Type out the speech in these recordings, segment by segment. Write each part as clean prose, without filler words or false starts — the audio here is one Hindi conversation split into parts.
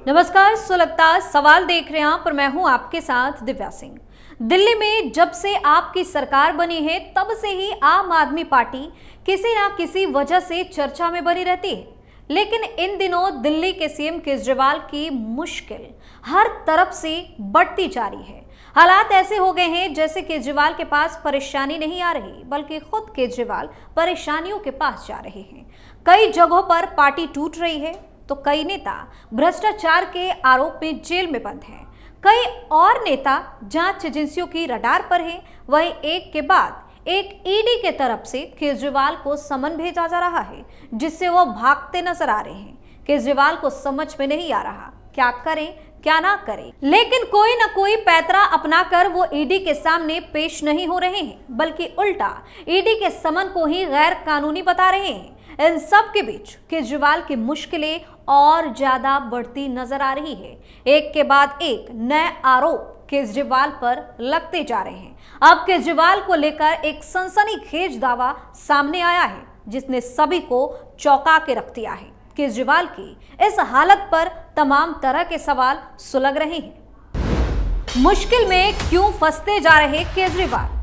नमस्कार, सुलगता सवाल देख रहे हैं आप और मैं हूं आपके साथ दिव्या सिंह। दिल्ली में जब से आपकी सरकार बनी है तब से ही आम आदमी पार्टी किसी ना किसी वजह से चर्चा में बनी रहती है। लेकिन इन दिनों दिल्ली के सीएम केजरीवाल की मुश्किल हर तरफ से बढ़ती जा रही है। हालात ऐसे हो गए हैं जैसे केजरीवाल के पास परेशानी नहीं आ रही, बल्कि खुद केजरीवाल परेशानियों के पास जा रहे हैं। कई जगहों पर पार्टी टूट रही है तो कई नेता भ्रष्टाचार के आरोप में जेल में बंद हैं। कई और नेता जांच एजेंसियों की रडार पर हैं। वहीं एक के बाद एक ईडी के तरफ से केजरीवाल को समन भेजा जा रहा है, जिससे वो भागते नजर आ रहे हैं। केजरीवाल को समझ में नहीं आ रहा क्या करें क्या ना करें, लेकिन कोई ना कोई पैतरा अपनाकर वो ईडी के सामने पेश नहीं हो रहे हैं, बल्कि उल्टा ईडी के समन को ही गैर कानूनी बता रहे हैं। इन सब के बीच केजरीवाल की मुश्किलें और ज्यादा बढ़ती नजर आ रही है। एक के बाद एक नए आरोप केजरीवाल पर लगते जा रहे हैं। अब केजरीवाल को लेकर एक सनसनीखेज दावा सामने आया है, जिसने सभी को चौंका के रख दिया है। केजरीवाल की इस हालत पर तमाम तरह के सवाल सुलग रहे हैं। मुश्किल में क्यों फंसते जा रहे केजरीवाल?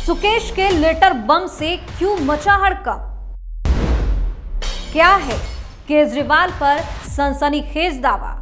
सुकेश के लेटर बम से क्यों मचा हड़कंप? क्या है केजरीवाल पर सनसनीखेज दावा?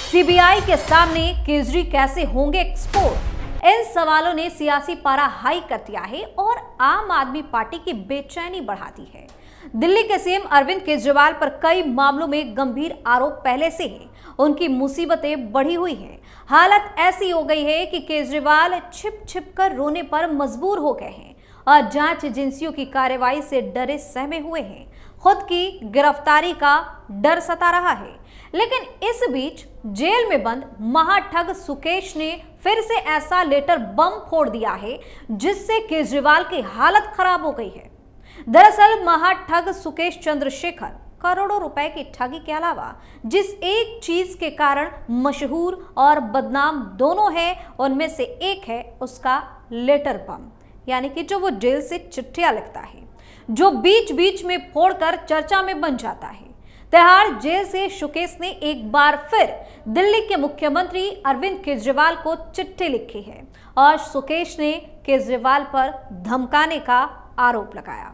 सीबीआई के सामने केजरी कैसे होंगे एक्सपोर्ट? इन सवालों ने सियासी पारा हाई कर दिया है और आम आदमी पार्टी की बेचैनी बढ़ा दी है। दिल्ली के सीएम अरविंद केजरीवाल पर कई मामलों में गंभीर आरोप पहले से ही, उनकी मुसीबतें बढ़ी हुई हैं। हालत ऐसी हो गई है कि केजरीवाल छिप छिप कर रोने पर मजबूर हो गए हैं और जांच एजेंसियों की कार्रवाई से डरे सहमे हुए हैं। खुद की गिरफ्तारी का डर सता रहा है। लेकिन इस बीच जेल में बंद महाठग सुकेश ने फिर से ऐसा लेटर बम फोड़ दिया है जिससे केजरीवाल की हालत खराब हो गई है। दरअसल महाठग सुकेश चंद्रशेखर करोड़ों रुपए की ठगी के अलावा जिस एक चीज के कारण मशहूर और बदनाम दोनों है, उनमें से एक है उसका लेटर बम, यानी कि जो वो जेल से चिट्ठियां लिखता है, जो बीच बीच में फोड़कर चर्चा में बन जाता है। तिहाड़ जेल से सुकेश ने एक बार फिर दिल्ली के मुख्यमंत्री अरविंद केजरीवाल को चिट्ठी लिखी है और सुकेश ने केजरीवाल पर धमकाने का आरोप लगाया।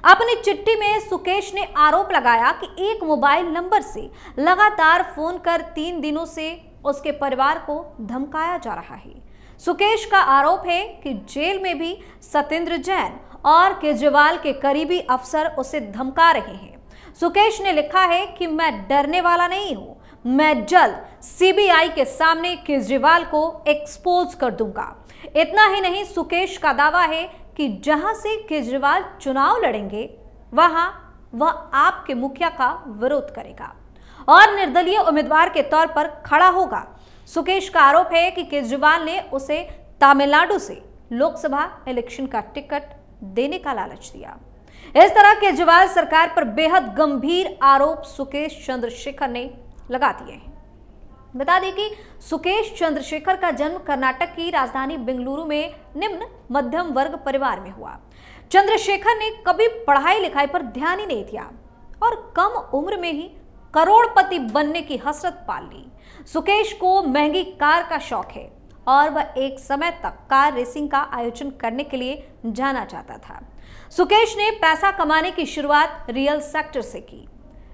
अपनी चिट्ठी में सुकेश ने आरोप लगाया कि एक मोबाइल नंबर से लगातार फोन कर 3 दिनों से उसके परिवार को धमकाया जा रहा है। सुकेश का आरोप है कि जेल में भी सत्येंद्र जैन और केजरीवाल के करीबी अफसर उसे धमका रहे हैं। सुकेश ने लिखा है कि मैं डरने वाला नहीं हूं, मैं जल्द सीबीआई के सामने केजरीवाल को एक्सपोज कर दूंगा। इतना ही नहीं, सुकेश का दावा है कि जहां से केजरीवाल चुनाव लड़ेंगे वहां वह आपके मुखिया का विरोध करेगा और निर्दलीय उम्मीदवार के तौर पर खड़ा होगा। सुकेश का आरोप है कि केजरीवाल ने उसे तमिलनाडु से लोकसभा इलेक्शन का टिकट देने का लालच दिया। इस तरह केजरीवाल सरकार पर बेहद गंभीर आरोप सुकेश चंद्रशेखर ने लगा दिए हैं। बता दें कि सुकेश चंद्रशेखर का जन्म कर्नाटक की राजधानी बेंगलुरु में निम्न मध्यम वर्ग परिवार में हुआ। चंद्रशेखर ने कभी पढ़ाई लिखाई पर ध्यान ही नहीं दिया और कम उम्र में ही करोड़पति बनने की हसरत पाल ली। सुकेश को महंगी कार का शौक है और वह एक समय तक कार रेसिंग का आयोजन करने के लिए जाना चाहता था। सुकेश ने पैसा कमाने की शुरुआत रियल सेक्टर से की,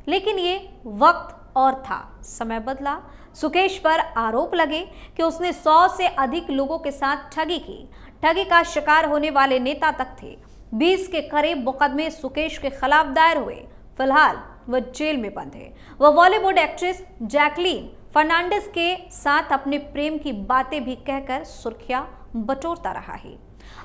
लेकिन ये वक्त और था, समय बदला। सुकेश पर आरोप लगे कि उसने 100 से अधिक लोगों के साथ ठगी की। ठगी का शिकार होने वाले नेता तक थे। 20 के करीब मुकदमे सुकेश के खिलाफ दायर हुए। फिलहाल वह जेल में बंद है। वह बॉलीवुड एक्ट्रेस जैकलीन फर्नांडिस के साथ अपने प्रेम की बातें भी कहकर सुर्खियां बटोरता रहा है।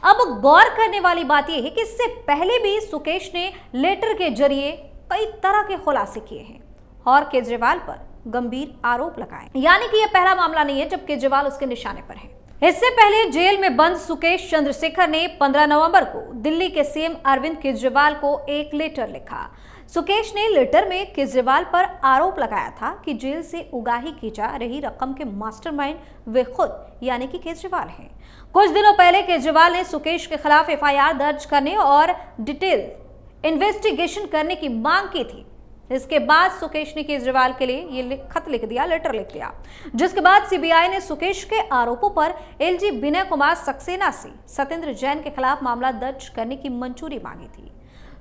अब गौर करने वाली बात यह है कि इससे पहले भी सुकेश ने लेटर के जरिए कई तरह के खुलासे किए हैं और केजरीवाल पर गंभीर आरोप लगाए। यानी कि यह पहला मामला नहीं है जब केजरीवाल उसके निशाने पर है। इससे पहले जेल में बंद सुकेश चंद्रशेखर ने 15 नवंबर को दिल्ली के सीएम अरविंद केजरीवाल को एक लेटर लिखा। सुकेश ने लेटर में केजरीवाल पर आरोप लगाया था कि जेल से उगाही की जा रही रकम के मास्टरमाइंड वे खुद यानी कि केजरीवाल हैं। कुछ दिनों पहले केजरीवाल ने सुकेश के खिलाफ एफआईआर दर्ज करने और डिटेल इन्वेस्टिगेशन करने की मांग की थी। इसके बाद सुकेश ने केजरीवाल के लिए ये खत लिख दिया, लेटर लिख दिया, जिसके बाद सीबीआई ने सुकेश के आरोपों पर एलजी विनय कुमार सक्सेना से सत्येंद्र जैन के खिलाफ मामला दर्ज करने की मंजूरी मांगी थी।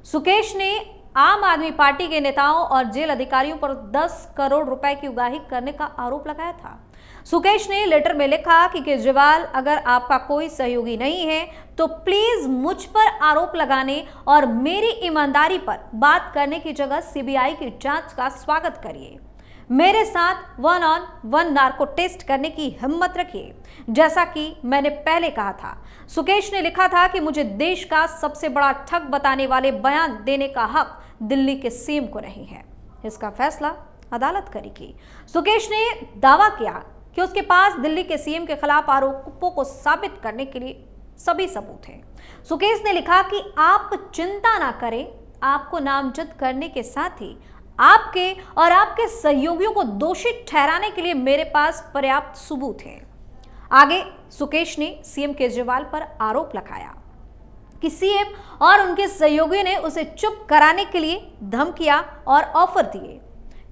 सुकेश ने आम आदमी पार्टी के नेताओं और जेल अधिकारियों पर 10 करोड़ रुपए की उगाही करने का आरोप लगाया था। सुकेश ने लेटर में लिखा कि केजरीवाल, अगर आपका कोई सहयोगी नहीं है तो प्लीज मुझ पर आरोप लगाने और मेरी ईमानदारी पर बात करने की जगह सीबीआई की जांच का स्वागत करिए। मेरे साथ 1-on-1 नार्को टेस्ट करने की हिम्मत रखिए, जैसा कि मैंने पहले कहा था। सुकेश ने लिखा था कि मुझे देश का सबसे बड़ा ठग बताने वाले बयान देने का हक दिल्ली के सीएम को नहीं है। इसका फैसला अदालत करेगी। सुकेश ने दावा किया कि उसके पास दिल्ली के सीएम के खिलाफ आरोपों को साबित करने के लिए सभी सबूत हैं। सुकेश ने लिखा कि आप चिंता ना करें, आपको नामजद करने के साथ ही आपके और आपके सहयोगियों को दोषी ठहराने के लिए मेरे पास पर्याप्त सबूत हैं। आगे सुकेश ने सीएम केजरीवाल पर आरोप लगाया कि सीएम और उनके सहयोगियों ने उसे चुप कराने के लिए धमकियां और ऑफर दिए।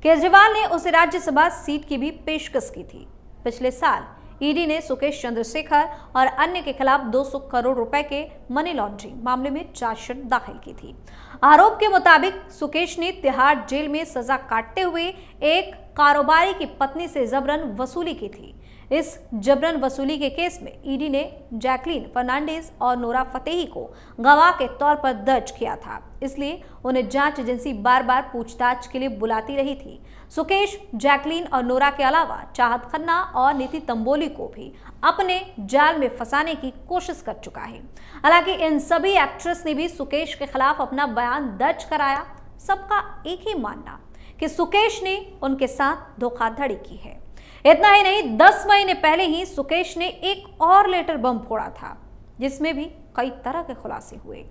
केजरीवाल ने उसे राज्यसभा सीट की भी पेशकश की थी। पिछले साल ईडी ने सुकेश चंद्रशेखर और अन्य के खिलाफ 200 करोड़ रुपए के मनी लॉन्ड्रिंग मामले में चार्जशीट दाखिल की थी। आरोप के मुताबिक सुकेश ने तिहाड़ जेल में सजा काटते हुए एक कारोबारी की पत्नी से जबरन वसूली की थी। इस जबरन वसूली के केस में ईडी ने जैकलीन फर्नांडिस और नोरा फतेही को गवाह के तौर पर दर्ज किया था, इसलिए उन्हें जांच एजेंसी बार बार पूछताछ के लिए बुलाती रही थी। सुकेश जैकलीन और नोरा के अलावा चाहत खन्ना और नीति तंबोली को भी अपने जाल में फंसाने की कोशिश कर चुका है। हालांकि इन सभी एक्ट्रेस ने भी सुकेश के खिलाफ अपना बयान दर्ज कराया। सबका एक ही मानना कि सुकेश ने उनके साथ धोखाधड़ी की है। इतना ही नहीं, 10 महीने पहले ही सुकेश ने एक और लेटर बम फोड़ा था, जिसमें भी कई तरह के खुलासे हुए।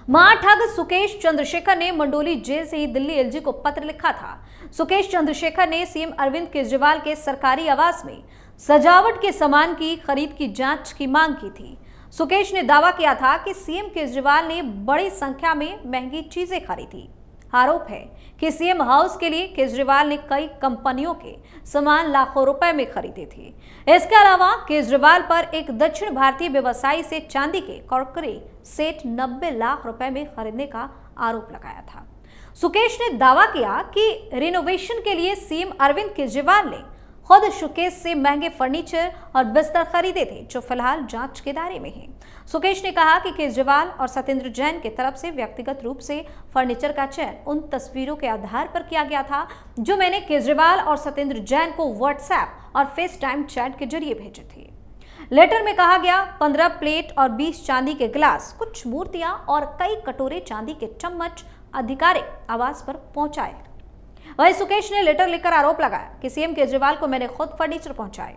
महाठग सुकेश चंद्रशेखर ने मंडोली जेल से ही दिल्ली एलजी को पत्र लिखा था। सुकेश चंद्रशेखर ने सीएम अरविंद केजरीवाल के सरकारी आवास में सजावट के सामान की खरीद की जांच की मांग की थी। सुकेश ने दावा किया था कि सीएम केजरीवाल ने बड़ी संख्या में महंगी चीजें खरीदी। आरोप है कि सीएम हाउस के लिए केजरीवाल ने कई कंपनियों के सामान लाखों रुपए में खरीदे थे। इसके अलावा केजरीवाल पर एक दक्षिण भारतीय व्यवसायी से चांदी के क्रॉकरी सेट 90 लाख रुपए में खरीदने का आरोप लगाया था। सुकेश ने दावा किया कि रिनोवेशन के लिए सीएम अरविंद केजरीवाल ने खुद सुकेश से महंगे फर्नीचर और बिस्तर खरीदे थे, जो फिलहाल जांच के दायरे में हैं। सुकेश ने कहा कि केजरीवाल और सत्येंद्र जैन की तरफ से व्यक्तिगत रूप से फर्नीचर का चयन उन तस्वीरों के आधार पर किया गया था जो मैंने केजरीवाल और सत्येंद्र जैन को व्हाट्सएप और फेस टाइम चैट के जरिए भेजे थे। लेटर में कहा गया 15 प्लेट और 20 चांदी के गिलास, कुछ मूर्तियां और कई कटोरे चांदी के चम्मच आधिकारिक आवास पर पहुंचाए। वहीं सुकेश ने लेटर लिखकर आरोप लगाया कि सीएम केजरीवाल को मैंने खुद फर्नीचर पहुंचाए।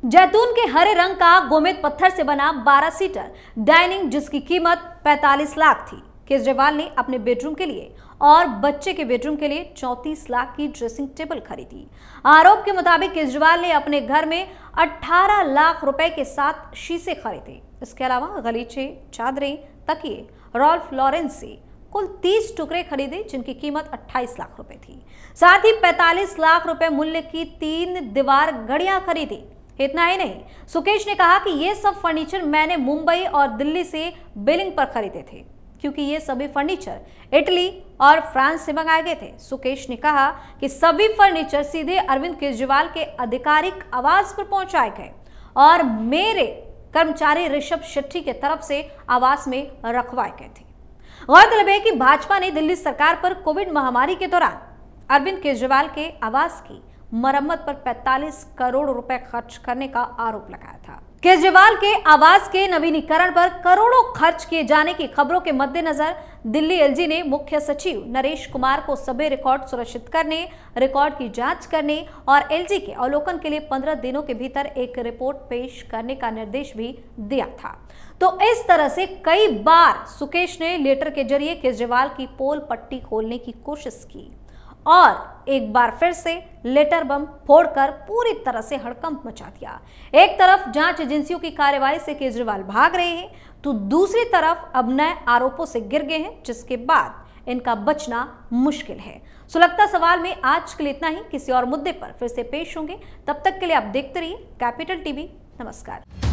जैतून के हरे रंग का गोमेद पत्थर से बना 12 सीटर डाइनिंग, जिसकी कीमत 45 लाख थी, केजरीवाल ने अपने बेडरूम के लिए और बच्चे के बेडरूम के लिए 34 लाख की ड्रेसिंग टेबल खरीदी। आरोप के मुताबिक केजरीवाल ने अपने घर में 18 लाख रुपए के साथ शीशे खरीदे। इसके अलावा गलीचे, चादरें, तकिए रॉल्फ लॉरेंस से कुल 30 टुकड़े खरीदे, जिनकी कीमत 28 लाख रुपए थी। साथ ही 45 लाख रुपए मूल्य की 3 दीवार घड़ियां खरीदी। इतना ही नहीं, सुकेश ने कहा कि ये सब फर्नीचर मैंने मुंबई और दिल्ली से बिलिंग पर खरीदे थे, क्योंकि ये सभी फर्नीचर इटली और फ्रांस से मंगाए गए थे। सुकेश ने कहा कि सभी फर्नीचर सीधे अरविंद केजरीवाल के आधिकारिक आवास पर पहुंचाए गए और मेरे कर्मचारी ऋषभ शेट्टी के तरफ से आवास में रखवाए गए थे। गौरतलब है कि भाजपा ने दिल्ली सरकार पर कोविड महामारी के दौरान अरविंद केजरीवाल के आवास की मरम्मत पर 45 करोड़ रुपए खर्च करने का आरोप लगाया था। केजरीवाल के आवास के नवीनीकरण पर करोड़ों खर्च किए जाने की खबरों के मद्देनजर दिल्ली एलजी ने मुख्य सचिव नरेश कुमार को सभी रिकॉर्ड सुरक्षित करने, रिकॉर्ड की जांच करने और एलजी के अवलोकन के लिए 15 दिनों के भीतर एक रिपोर्ट पेश करने का निर्देश भी दिया था। तो इस तरह से कई बार सुकेश ने लेटर के जरिए केजरीवाल की पोल पट्टी खोलने की कोशिश की और एक बार फिर से लेटर बम फोड़कर पूरी तरह से हड़कंप मचा दिया। एक तरफ जांच एजेंसियों की कार्रवाई से केजरीवाल भाग रहे हैं, तो दूसरी तरफ अब नए आरोपों से गिर गए हैं, जिसके बाद इनका बचना मुश्किल है। सुलगता सवाल में आज के लिए इतना ही। किसी और मुद्दे पर फिर से पेश होंगे, तब तक के लिए आप देखते रहिए कैपिटल टीवी। नमस्कार।